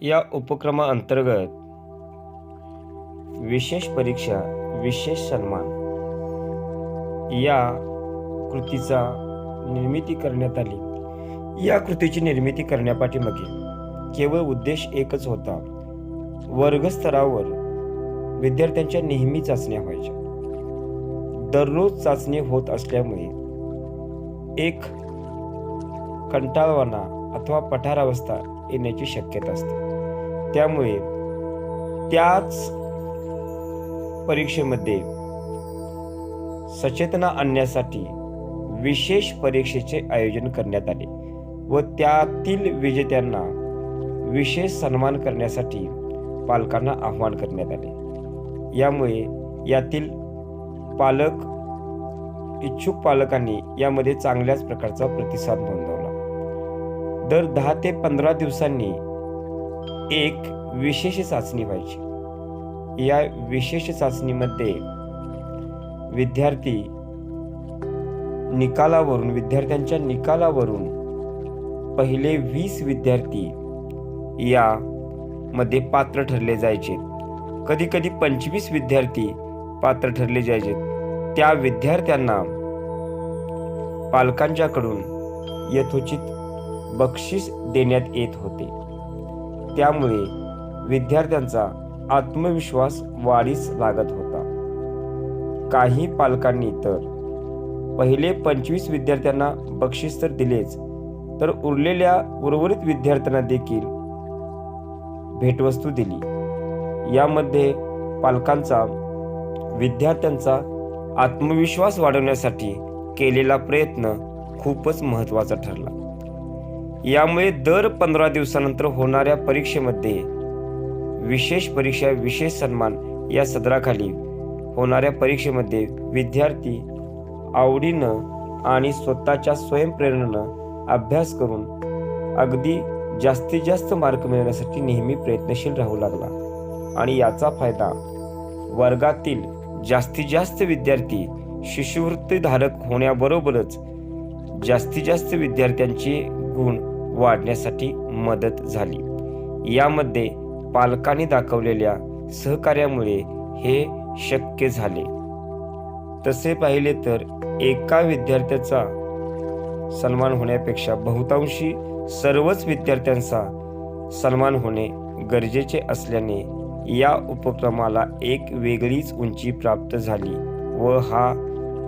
या उपक्रमाअंतर्गत विशेष परीक्षा विशेष सन्मान या कृतीचा निर्मिती करण्यात आली। या कृतीची निर्मिती करण्यापाठीमागे केवळ उद्देश एकच होता, वर्गस्तरावर विद्यार्थ्यांच्या नेहमी चाचण्या व्हायच्या। दररोज चाचणी होत असल्यामुळे एक कंटाळवाणा अथवा पठारावस्था येण्याची शक्यता असते। त्यामुळे त्याच परीक्षेमध्ये सचेतना आणण्यासाठी विशेष परीक्षेचे आयोजन करण्यात आले व त्यातील विजेत्यांना विशेष सन्मान करण्यासाठी पालकांना आवाहन करण्यात आले। यामुळे यातील इच्छुक पालकांनी यामध्ये चांगल्याच प्रकारचा प्रतिसाद नोंदवला। दर 10 ते 15 दिवसांनी एक विशेष चाचणी व्हायची। या विशेष चाचणीमध्ये विद्यार्थ्यांच्या निकालावरून पहिले 20 विद्यार्थी यामध्ये पात्र ठरले जायचे। कधी कधी 25 विद्यार्थी पात्र ठरले जायचे। त्या विद्यार्थ्यांना पालकांच्याकडून यथोचित बक्षीस देण्यात येत होते। त्यामुळे विद्यार्थ्यांचा आत्मविश्वास वाढीस लागत होता। काही पालकांनी तर पहिले 25 विद्यार्थ्यांना बक्षीस तर दिलेच, तर उर्वरित विद्यार्थ्यांना देखील भेटवस्तू दिली। यामध्ये पालकांचा विद्यार्थ्यांचा आत्मविश्वास वाढवण्यासाठी केलेला प्रयत्न खूपच महत्त्वाचा ठरला। यामुळे दर 15 दिवसानंतर होणाऱ्या परीक्षेमध्ये विशेष परीक्षा विशेष सन्मान या सदराखाली होणाऱ्या परीक्षेमध्ये विद्यार्थी आवडीनं आणि स्वतःच्या स्वयंप्रेरणेनं अभ्यास करून अगदी जास्तीत जास्त मार्क मिळवण्यासाठी नेहमी प्रयत्नशील राहू लागला आणि याचा फायदा वर्गातील जास्तीत जास्त विद्यार्थी शिष्यवृत्तीधारक होण्याबरोबरच जास्तीत जास्त विद्यार्थ्यांचे गुण वाढण्यासाठी मदत झाली। यामध्ये पालकांनी दाखवलेल्या सहकार्यामुळे हे शक्य झाले। तसे पाहिले तर एका विद्यार्थ्याचा सन्मान होण्यापेक्षा बहुतांशी सर्वच विद्यार्थ्यांचा सन्मान होणे गरजेचे असल्याने या उपक्रमाला एक वेगळीच उंची प्राप्त झाली व हा